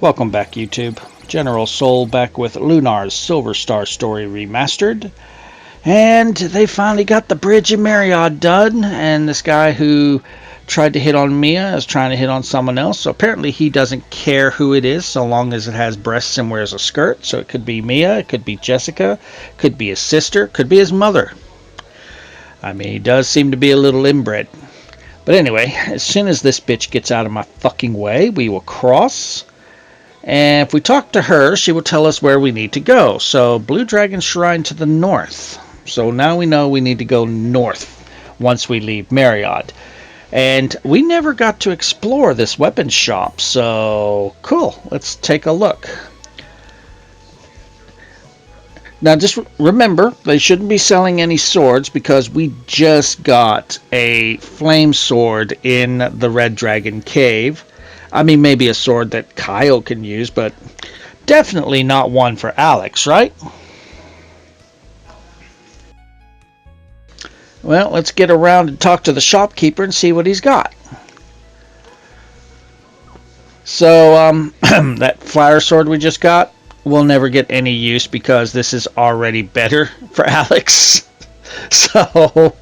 Welcome back, YouTube. General Soul back with Lunar's Silver Star Story Remastered. And they finally got the bridge in Marriott done, and this guy who tried to hit on Mia is trying to hit on someone else. So apparently he doesn't care who it is so long as it has breasts and wears a skirt. So it could be Mia, it could be Jessica, could be his sister, could be his mother. I mean, he does seem to be a little inbred. But anyway, as soon as this bitch gets out of my fucking way, we will cross. And if we talk to her, she will tell us where we need to go. So, Blue Dragon Shrine to the north. So now we know we need to go north once we leave Marriott. And we never got to explore this weapon shop. So, cool. Let's take a look. Now, just remember, they shouldn't be selling any swords because we just got a flame sword in the Red Dragon Cave. I mean, maybe a sword that Kyle can use, but definitely not one for Alex, right? Well, let's get around and talk to the shopkeeper and see what he's got. So, that fire sword we just got will never get any use because this is already better for Alex. So,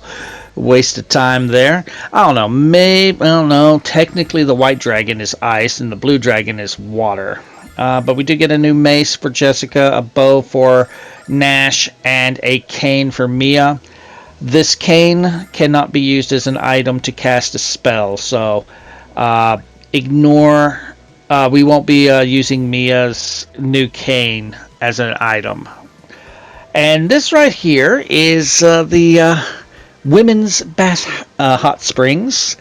waste of time there. I don't know, maybe, I don't know, technically the white dragon is ice and the blue dragon is water. But we do get a new mace for Jessica, a bow for Nash, and a cane for Mia. This cane cannot be used as an item to cast a spell, so ignore, we won't be using Mia's new cane as an item. And this right here is the Women's Bath Hot Springs.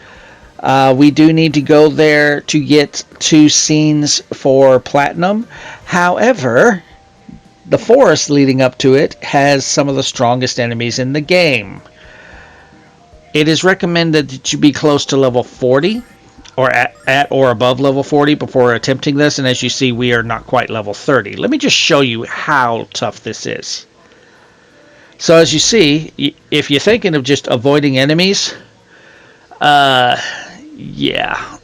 We do need to go there to get 2 scenes for platinum. However, the forest leading up to it has some of the strongest enemies in the game. It is recommended that you be close to level 40 or at or above level 40 before attempting this. And as you see, we are not quite level 30. Let me just show you how tough this is. So as you see, if you're thinking of just avoiding enemies, yeah,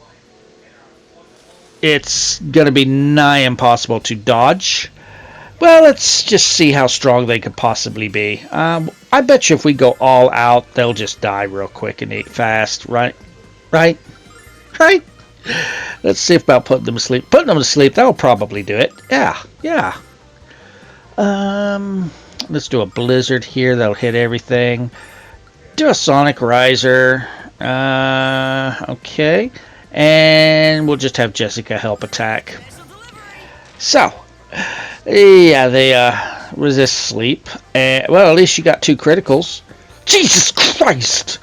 it's going to be nigh impossible to dodge. Well, let's just see how strong they could possibly be. I bet you if we go all out, they'll just die real quick and eat fast, right? Right? Right? Let's see about putting them to sleep. Putting them to sleep, that'll probably do it. Yeah. Let's do a blizzard here. That'll hit everything. Do a sonic riser. Okay. And we'll just have Jessica help attack. So, yeah, they resist sleep. Well, at least you got 2 criticals. Jesus Christ!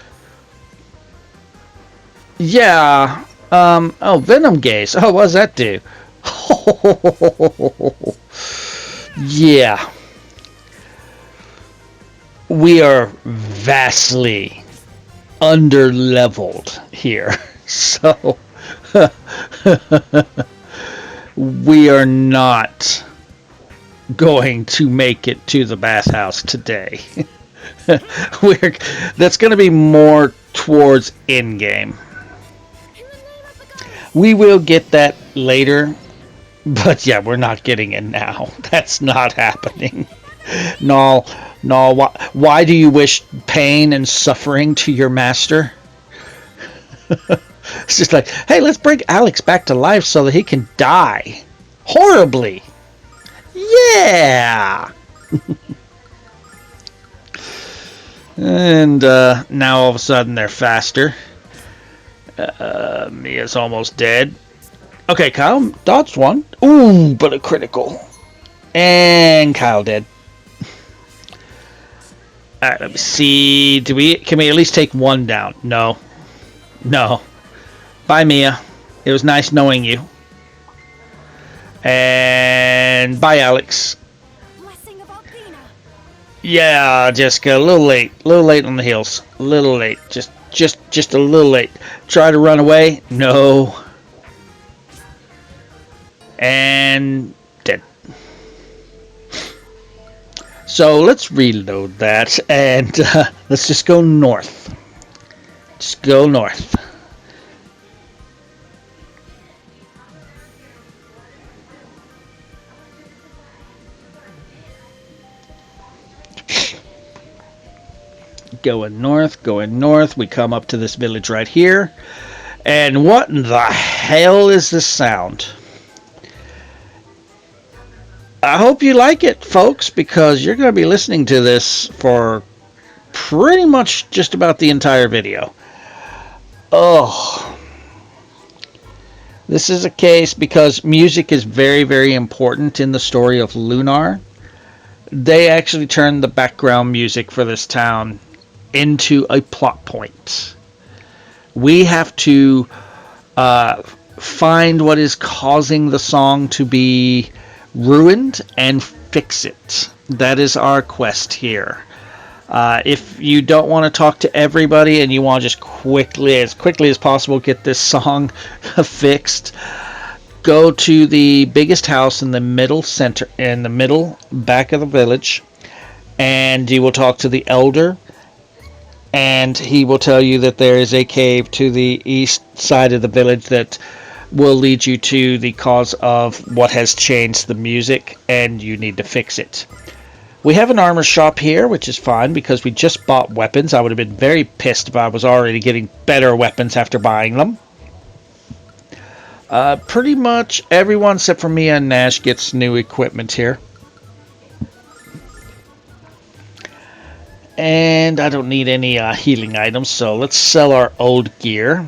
Yeah. Oh, Venom Gaze. Oh, what does that do? Yeah. We are vastly under-leveled here. So, we are not going to make it to the bathhouse today. That's going to be more towards in-game. We will get that later, but yeah, we're not getting it now. That's not happening. No, why do you wish pain and suffering to your master? It's just like, hey, let's bring Alex back to life so that he can die horribly. Yeah. And now all of a sudden they're faster. Mia's almost dead. Okay, Kyle dodged one. Ooh, but a critical. And Kyle dead. Alright, let me see. Can we at least take one down? No. Bye, Mia. It was nice knowing you. And bye, Alex. Yeah, Jessica, a little late. A little late on the heels. A little late. Just a little late. Try to run away. No. And dead. So let's reload that and let's just go north. Just go north. going north, going north. We come up to this village right here. And what in the hell is this sound? I hope you like it, folks, because you're going to be listening to this for pretty much just about the entire video. Oh, this is a case because music is very, very important in the story of Lunar. They actually turned the background music for this town into a plot point. We have to find what is causing the song to be ruined and fix it. That is our quest here. If you don't want to talk to everybody and you want to just quickly as possible get this song fixed, go to the biggest house in the middle center, in the middle back of the village, and you will talk to the elder, and he will tell you that there is a cave to the east side of the village that will lead you to the cause of what has changed the music, and you need to fix it. We have an armor shop here, which is fine because we just bought weapons. I would have been very pissed if I was already getting better weapons after buying them. Pretty much everyone except for Mia and Nash gets new equipment here. And I don't need any healing items, so let's sell our old gear.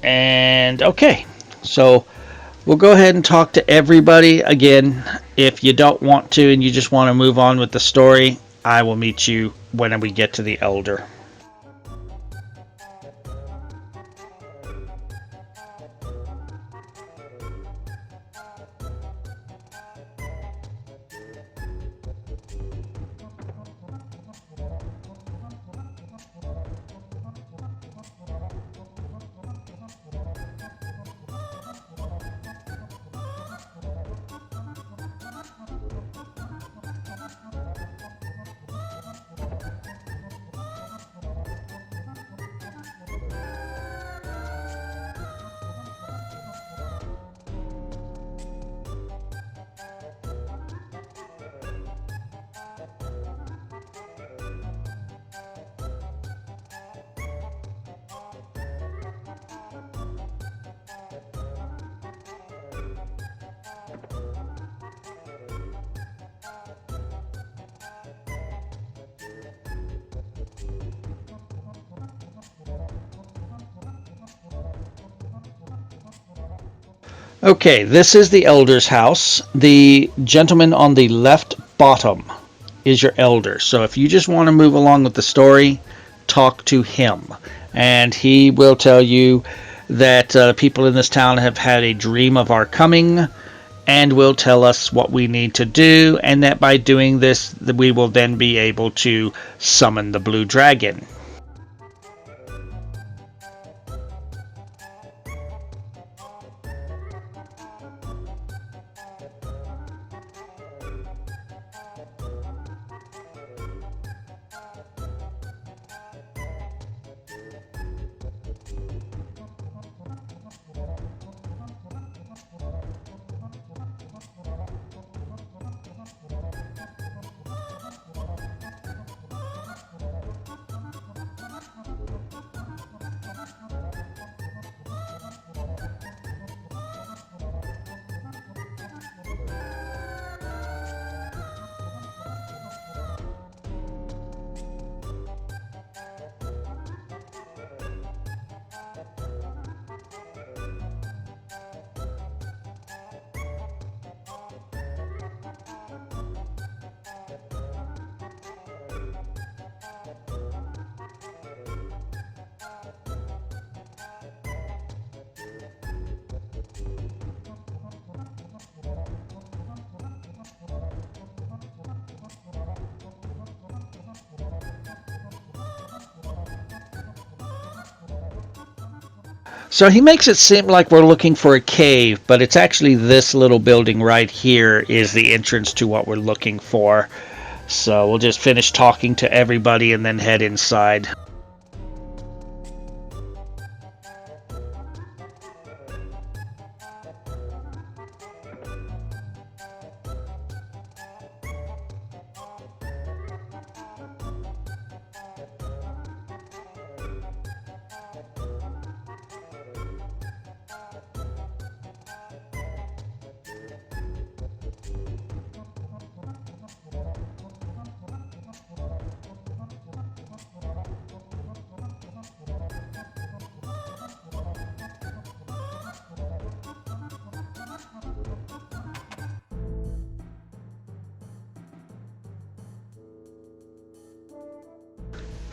And okay, so we'll go ahead and talk to everybody. Again, if you don't want to and you just want to move on with the story, I will meet you when we get to the elder. Okay, this is the elder's house. The gentleman on the left bottom is your elder. So if you just want to move along with the story, talk to him. And he will tell you that people in this town have had a dream of our coming and will tell us what we need to do, and that by doing this, we will then be able to summon the blue dragon. So he makes it seem like we're looking for a cave, but it's actually this little building right here is the entrance to what we're looking for. So we'll just finish talking to everybody and then head inside.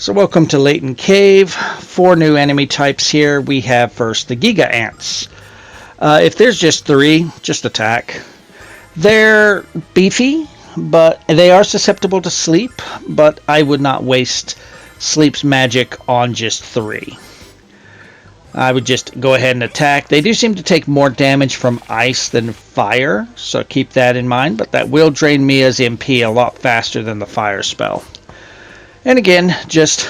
So welcome to Lyton Cave. 4 new enemy types here. We have first the Giga Ants. If there's just 3, just attack. They're beefy, but they are susceptible to sleep, but I would not waste sleep's magic on just 3. I would just go ahead and attack. They do seem to take more damage from ice than fire, so keep that in mind, but that will drain Mia's MP a lot faster than the fire spell. And again, just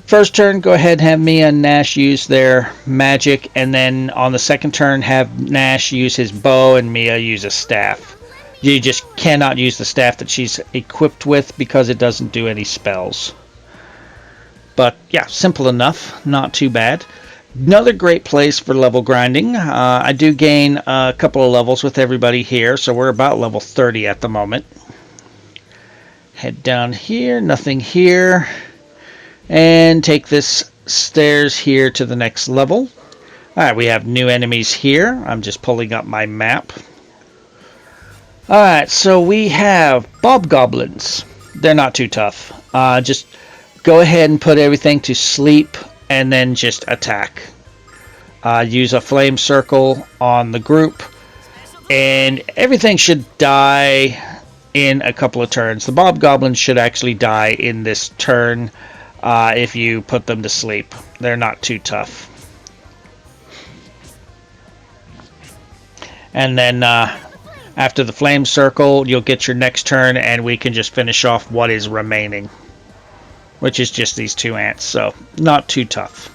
first turn, go ahead and have Mia and Nash use their magic, and then on the second turn, have Nash use his bow and Mia use a staff. You just cannot use the staff that she's equipped with because it doesn't do any spells. But yeah, simple enough, not too bad. Another great place for level grinding. I do gain a couple of levels with everybody here, so we're about level 30 at the moment. Head down here, nothing here, and take this stairs here to the next level. Alright, we have new enemies here. I'm just pulling up my map. Alright, so we have Bobgoblins. They're not too tough. Just go ahead and put everything to sleep and then just attack. Use a flame circle on the group, and everything should die in a couple of turns. The Bobgoblins should actually die in this turn if you put them to sleep. They're not too tough. And then after the flame circle, you'll get your next turn, and we can just finish off what is remaining, which is just these 2 ants, so not too tough.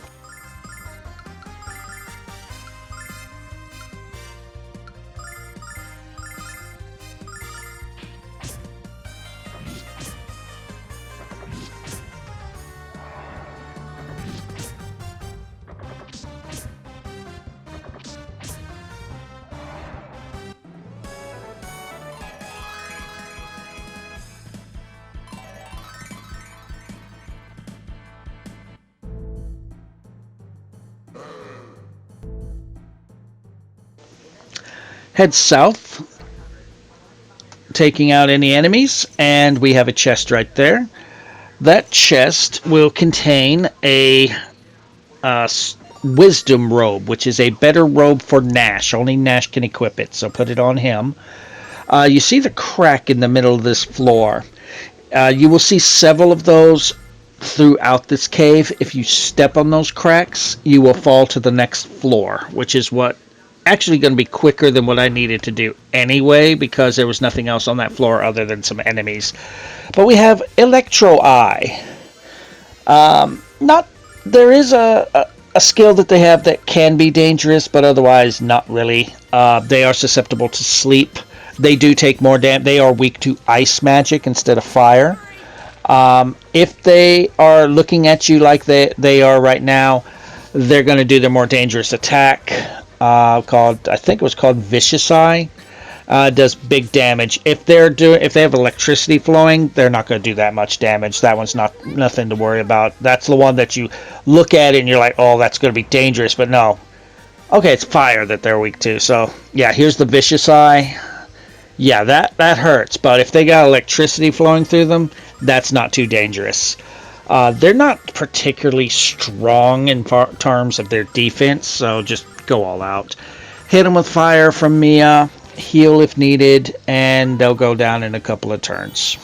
Head south, taking out any enemies, and we have a chest right there. That chest will contain a wisdom robe, which is a better robe for Nash. Only Nash can equip it, so put it on him. You see the crack in the middle of this floor. You will see several of those throughout this cave. If you step on those cracks, you will fall to the next floor, which is what actually going to be quicker than what I needed to do anyway, because there was nothing else on that floor other than some enemies. But we have Electro Eye. There is a skill that they have that can be dangerous, but otherwise not really. They are susceptible to sleep. They do take more damage. They are weak to ice magic instead of fire. If they are looking at you like they are right now, they're going to do their more dangerous attack. I think it was called Vicious Eye. Does big damage. If they have electricity flowing, they're not going to do that much damage. That one's nothing to worry about. That's the one that you look at and you're like, oh, that's going to be dangerous, but no. Okay, it's fire that they're weak to. So yeah, here's the Vicious Eye. Yeah, that hurts. But if they got electricity flowing through them, that's not too dangerous. They're not particularly strong in terms of their defense, so just go all out. Hit them with fire from Mia, heal if needed, and they'll go down in a couple of turns.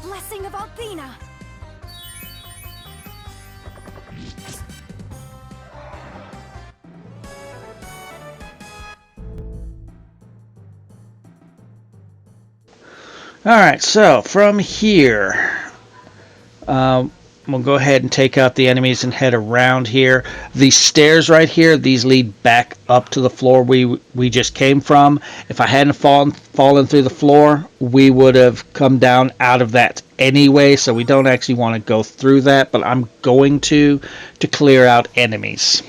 Blessing of Althena. Alright, so from here, we'll go ahead and take out the enemies and head around here. These stairs right here, these lead back up to the floor we just came from. If I hadn't fallen through the floor, we would have come down out of that anyway, so we don't actually want to go through that, but I'm going to clear out enemies.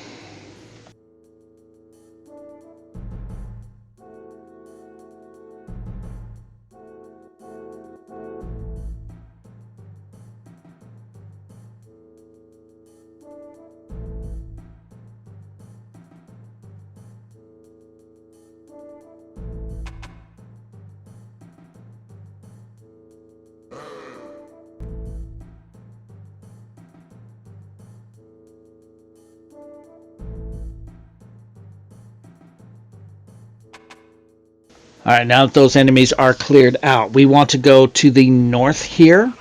Alright, now that those enemies are cleared out, we want to go to the north here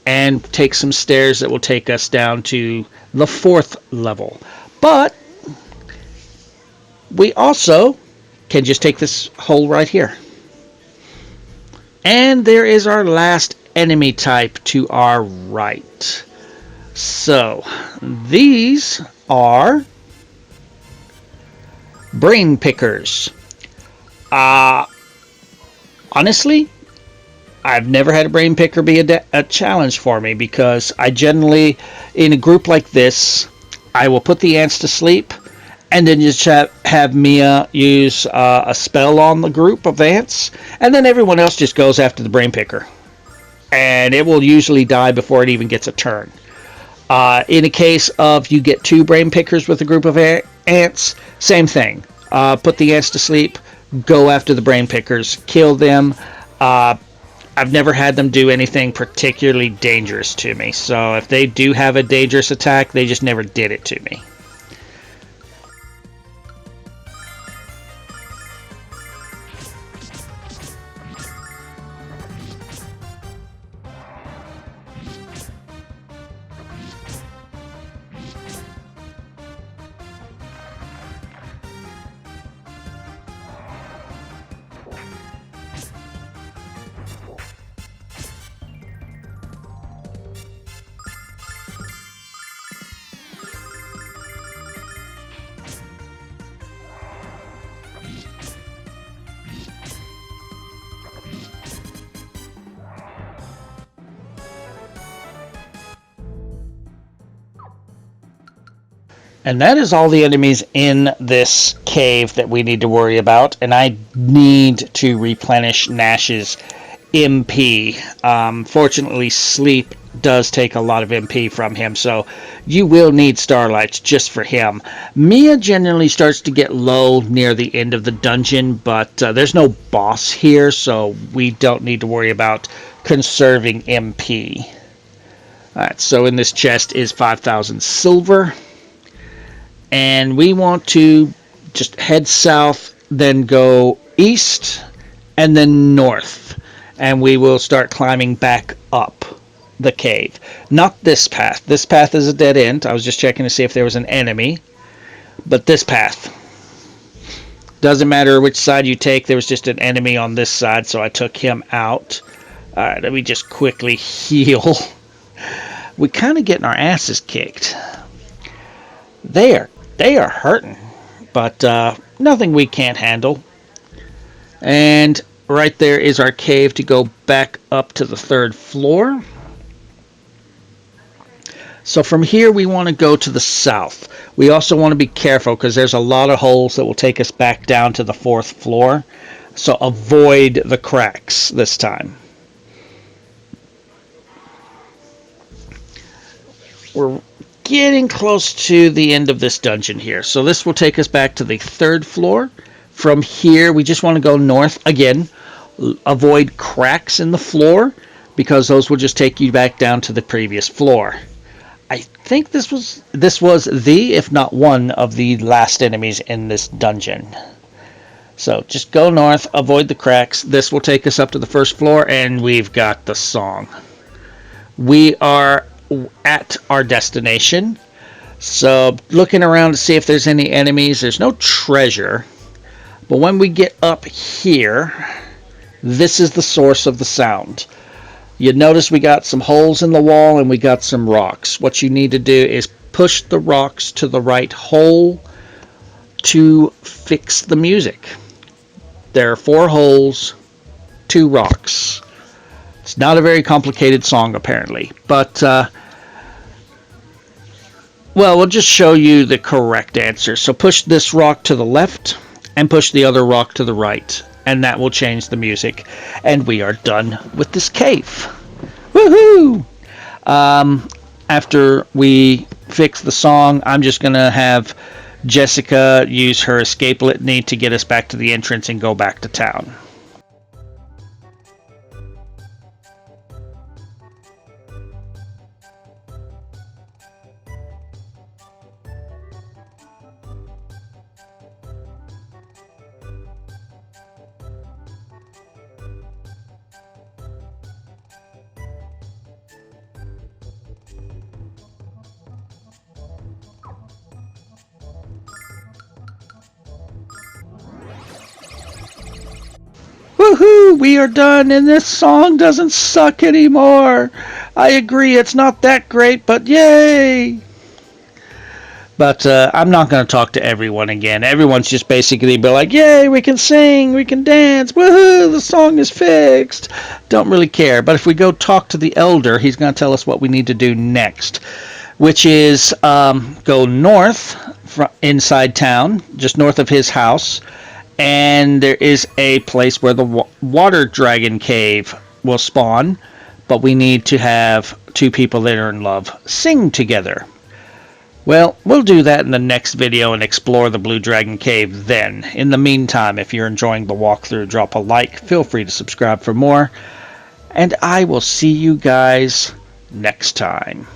and take some stairs that will take us down to the 4th level. But we also can just take this hole right here. And there is our last enemy type to our right. So, these are brain pickers. Honestly, I've never had a brain picker be a challenge for me, because I generally, in a group like this, I will put the ants to sleep and then just have Mia use a spell on the group of ants, and then everyone else just goes after the brain picker. And it will usually die before it even gets a turn. In a case of you get 2 brain pickers with a group of ants, same thing. Put the ants to sleep, go after the brain pickers, kill them. I've never had them do anything particularly dangerous to me. So if they do have a dangerous attack, they just never did it to me. And that is all the enemies in this cave that we need to worry about. And I need to replenish Nash's MP. Fortunately, sleep does take a lot of MP from him, so you will need starlights just for him. Mia generally starts to get low near the end of the dungeon, but there's no boss here, so we don't need to worry about conserving MP. Alright, so in this chest is 5,000 silver. And we want to just head south, then go east, and then north. And we will start climbing back up the cave. Not this path. This path is a dead end. I was just checking to see if there was an enemy. But this path. Doesn't matter which side you take. There was just an enemy on this side, so I took him out. Alright, let me just quickly heal. We're kind of getting our asses kicked. They are hurting, but nothing we can't handle. And right there is our cave to go back up to the 3rd floor. So from here we want to go to the south. We also want to be careful because there's a lot of holes that will take us back down to the 4th floor. So avoid the cracks this time. We're getting close to the end of this dungeon here. So this will take us back to the 3rd floor. From here, we just want to go north. Again, avoid cracks in the floor, because those will just take you back down to the previous floor. I think this was the, if not one, of the last enemies in this dungeon. So just go north, avoid the cracks. This will take us up to the 1st floor, and we've got the song. We are at our destination. So looking around to see if there's any enemies. There's no treasure. But when we get up here, this is the source of the sound. You notice we got some holes in the wall and we got some rocks. What you need to do is push the rocks to the right hole to fix the music. There are 4 holes, 2 rocks. It's not a very complicated song, apparently. But, well, we'll just show you the correct answer. So push this rock to the left and push the other rock to the right. And that will change the music. And we are done with this cave. Woohoo! After we fix the song, I'm just going to have Jessica use her escape litany to get us back to the entrance and go back to town. Woohoo! We are done, and this song doesn't suck anymore. I agree, it's not that great, but yay! But I'm not going to talk to everyone again. Everyone's just basically be like, yay, we can sing, we can dance, woohoo, the song is fixed. Don't really care. But if we go talk to the elder, he's going to tell us what we need to do next, which is go north inside town, just north of his house, and there is a place where the water dragon cave will spawn, but we need to have two people that are in love sing together. Well, we'll do that in the next video and explore the Blue Dragon Cave then. In the meantime, if you're enjoying the walkthrough, drop a like, feel free to subscribe for more, and I will see you guys next time.